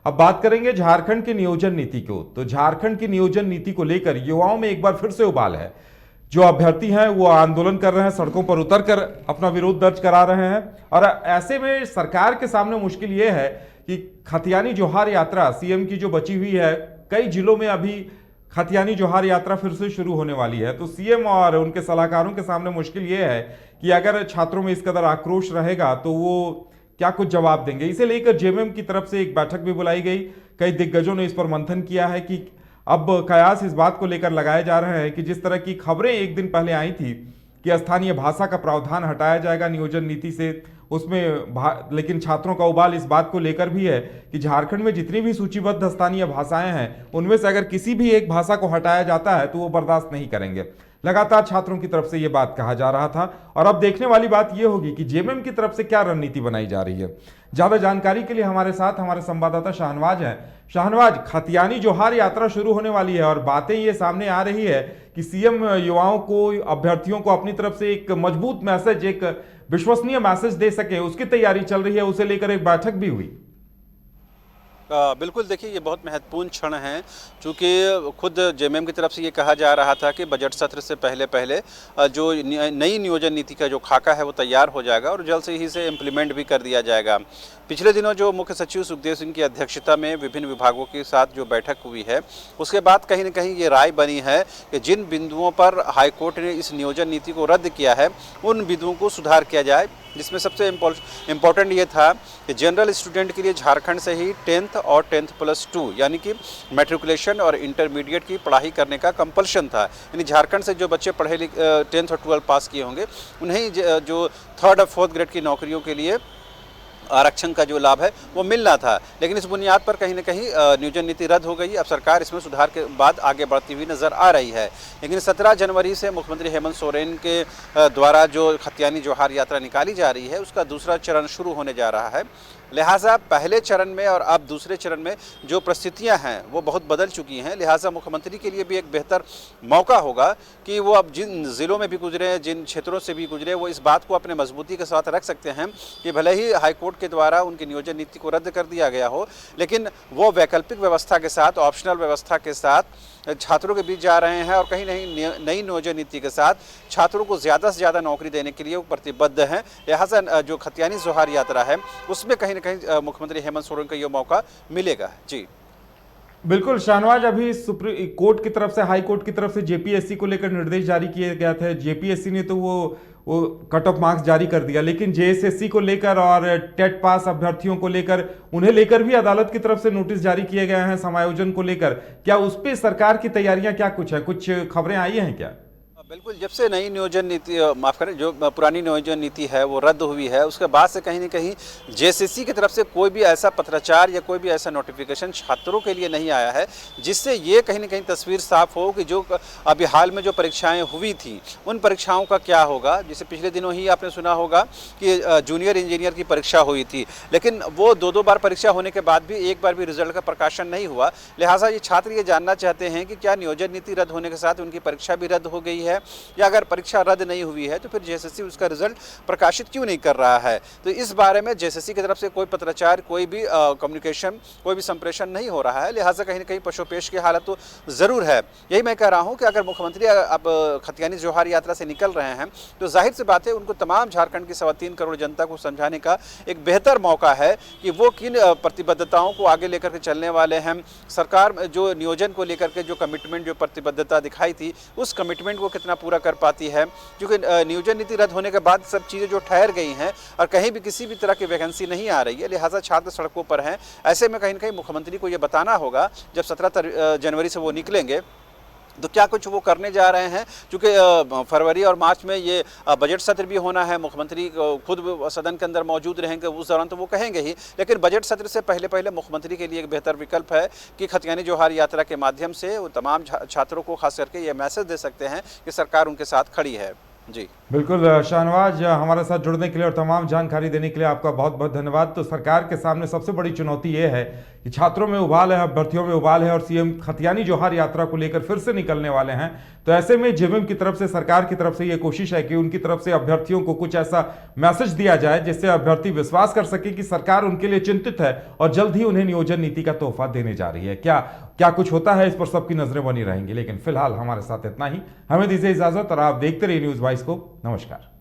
अब बात करेंगे झारखंड की नियोजन नीति को। तो झारखंड की नियोजन नीति को लेकर युवाओं में एक बार फिर से उबाल है। जो अभ्यर्थी हैं वो आंदोलन कर रहे हैं, सड़कों पर उतरकर अपना विरोध दर्ज करा रहे हैं। और ऐसे में सरकार के सामने मुश्किल ये है कि खतियानी जोहार यात्रा सीएम की जो बची हुई है, कई जिलों में अभी खतियानी जोहार यात्रा फिर से शुरू होने वाली है। तो सीएम और उनके सलाहकारों के सामने मुश्किल ये है कि अगर छात्रों में इस कदर आक्रोश रहेगा तो वो क्या कुछ जवाब देंगे। इसे लेकर जेएमएम की तरफ से एक बैठक भी बुलाई गई। कई दिग्गजों ने इस पर मंथन किया है कि अब कयास इस बात को लेकर लगाए जा रहे हैं कि जिस तरह की खबरें एक दिन पहले आई थी कि स्थानीय भाषा का प्रावधान हटाया जाएगा नियोजन नीति से, उसमें लेकिन छात्रों का उबाल इस बात को लेकर भी है कि झारखंड में जितनी भी सूचीबद्ध स्थानीय भाषाएं हैं उनमें से अगर किसी भी एक भाषा को हटाया जाता है तो वो बर्दाश्त नहीं करेंगे। लगातार छात्रों की तरफ से ये बात कहा जा रहा था और अब देखने वाली बात ये होगी कि जेएमएम की तरफ से क्या रणनीति बनाई जा रही है। ज्यादा जानकारी के लिए हमारे साथ हमारे संवाददाता शाहनवाज हैं। शाहनवाज, खतियानी जोहार यात्रा शुरू होने वाली है और बातें ये सामने आ रही है कि सीएम युवाओं को, अभ्यर्थियों को अपनी तरफ से एक मजबूत मैसेज, एक विश्वसनीय मैसेज दे सके, उसकी तैयारी चल रही है। उसे लेकर एक बैठक भी हुई। बिल्कुल, देखिए ये बहुत महत्वपूर्ण क्षण है, चूँकि खुद जेएमएम की तरफ से ये कहा जा रहा था कि बजट सत्र से पहले जो नई नियोजन नीति का जो खाका है वो तैयार हो जाएगा और जल्द से ही इसे इम्प्लीमेंट भी कर दिया जाएगा। पिछले दिनों जो मुख्य सचिव सुखदेव सिंह की अध्यक्षता में विभिन्न विभागों के साथ जो बैठक हुई है, उसके बाद कहीं न कहीं ये राय बनी है कि जिन बिंदुओं पर हाईकोर्ट ने इस नियोजन नीति को रद्द किया है उन बिंदुओं को सुधार किया जाए, जिसमें सबसे इम्पोर्टेंट ये था कि जनरल स्टूडेंट के लिए झारखंड से ही 10th और 10th+2 यानी कि मैट्रिकुलेशन और इंटरमीडिएट की पढ़ाई करने का कंपल्शन था। यानी झारखंड से जो बच्चे 10th और 12th पास किए होंगे उन्हें जो 3rd और 4th ग्रेड की नौकरियों के लिए आरक्षण का जो लाभ है वो मिलना था। लेकिन इस बुनियाद पर कहीं न कहीं नियोजन नीति रद्द हो गई। अब सरकार इसमें सुधार के बाद आगे बढ़ती हुई नज़र आ रही है। लेकिन 17 जनवरी से मुख्यमंत्री हेमंत सोरेन के द्वारा जो खतियानी जोहार यात्रा निकाली जा रही है उसका दूसरा चरण शुरू होने जा रहा है। लिहाजा पहले चरण में और अब दूसरे चरण में जो परिस्थितियां हैं वो बहुत बदल चुकी हैं। लिहाजा मुख्यमंत्री के लिए भी एक बेहतर मौका होगा कि वो अब जिन ज़िलों में भी गुजरे, जिन क्षेत्रों से भी गुजरे, वो इस बात को अपने मजबूती के साथ रख सकते हैं कि भले ही हाईकोर्ट के द्वारा उनकी नियोजन नीति को रद्द कर दिया गया हो, लेकिन वो वैकल्पिक व्यवस्था के साथ, ऑप्शनल व्यवस्था के साथ छात्रों के बीच जा रहे हैं और कहीं नई नियोजन नीति के साथ छात्रों को ज़्यादा से ज़्यादा नौकरी देने के लिए वो प्रतिबद्ध हैं। लिहाजा जो खतियानी जोहार यात्रा है उसमें कहीं न कहीं मुख्यमंत्री हेमंत सोरेन को ये मौका मिलेगा। जी बिल्कुल शाहनवाज, अभी सुप्रीम कोर्ट की तरफ से, हाई कोर्ट की तरफ से जेपीएससी को लेकर निर्देश जारी किए गए थे। जेपीएससी ने तो वो कट ऑफ मार्क्स जारी कर दिया, लेकिन जेएसएससी को लेकर और टेट पास अभ्यर्थियों को लेकर, उन्हें लेकर भी अदालत की तरफ से नोटिस जारी किए गए हैं समायोजन को लेकर। क्या उस पर सरकार की तैयारियां क्या कुछ है, कुछ खबरें आई हैं क्या? बिल्कुल, जब से नई नियोजन नीति, माफ़ करें, जो पुरानी नियोजन नीति है वो रद्द हुई है, उसके बाद से कहीं न कहीं जेएसएससी की तरफ से कोई भी ऐसा पत्राचार या कोई भी ऐसा नोटिफिकेशन छात्रों के लिए नहीं आया है जिससे ये कहीं न कहीं तस्वीर साफ हो कि जो अभी हाल में जो परीक्षाएं हुई थी उन परीक्षाओं का क्या होगा। जैसे पिछले दिनों ही आपने सुना होगा कि जूनियर इंजीनियर की परीक्षा हुई थी, लेकिन वो दो बार परीक्षा होने के बाद भी एक बार भी रिजल्ट का प्रकाशन नहीं हुआ। लिहाजा ये छात्र ये जानना चाहते हैं कि क्या नियोजन नीति रद्द होने के साथ उनकी परीक्षा भी रद्द हो गई है, या अगर परीक्षा रद्द नहीं हुई है तो फिर जेएसएससी उसका रिजल्ट प्रकाशित क्यों नहीं कर रहा है। तो इस बारे में जेएसएससी की तरफ से कोई पत्राचार, कोई भी कम्युनिकेशन, कोई भी संप्रेषण नहीं हो रहा है। लिहाजा कहीं न कहीं पशोपेश की हालत तो ज़रूर है। यही मैं कह रहा हूँ कि अगर मुख्यमंत्री अब खतियानी जोहार यात्रा से निकल रहे हैं तो जाहिर सी बात है उनको तमाम झारखंड की 3.25 करोड़ जनता को समझाने का एक बेहतर मौका है कि वो किन प्रतिबद्धताओं को आगे लेकर के चलने वाले हैं। सरकार जो नियोजन को लेकर के जो कमिटमेंट, जो प्रतिबद्धता दिखाई थी, उस कमिटमेंट को कितना पूरा कर पाती है, क्योंकि नियोजन नीति रद्द होने के बाद सब चीज़ें जो ठहर गई हैं और कहीं भी किसी भी तरह की वैकेंसी नहीं आ रही है। लिहाजा छात्र सड़कों पर हैं। ऐसे में कहीं न कहीं मुख्यमंत्री को ये बताना होगा जब 17 जनवरी से वो निकलेंगे तो क्या कुछ वो करने जा रहे हैं। क्योंकि फरवरी और मार्च में ये बजट सत्र भी होना है, मुख्यमंत्री खुद सदन के अंदर मौजूद रहेंगे, उस दौरान तो वो कहेंगे ही, लेकिन बजट सत्र से पहले मुख्यमंत्री के लिए एक बेहतर विकल्प है कि खतियानी जोहार यात्रा के माध्यम से वो तमाम छात्रों को खास करके ये मैसेज दे सकते हैं कि सरकार उनके साथ खड़ी है। जी। बिल्कुल शाहनवाज, हमारे साथ जुड़ने के लिए और तमाम जानकारी देने के लिए आपका बहुत बहुत धन्यवाद। तो सरकार के सामने सबसे बड़ी चुनौती ये है कि छात्रों में उबाल है, अभ्यर्थियों में उबाल है और सीएम खतियानी जोहार यात्रा को लेकर फिर से निकलने वाले हैं। तो ऐसे में जेएमएम की तरफ से, सरकार की तरफ से ये कोशिश है कि उनकी तरफ से अभ्यर्थियों को कुछ ऐसा मैसेज दिया जाए जिससे अभ्यर्थी विश्वास कर सके कि सरकार उनके लिए चिंतित है और जल्द ही उन्हें नियोजन नीति का तोहफा देने जा रही है। क्या क्या कुछ होता है, इस पर सबकी नजरें बनी रहेंगी। लेकिन फिलहाल हमारे साथ इतना ही। हमें दीजिए इजाजत और आप देखते रहिए न्यूज़ 22 को। नमस्कार।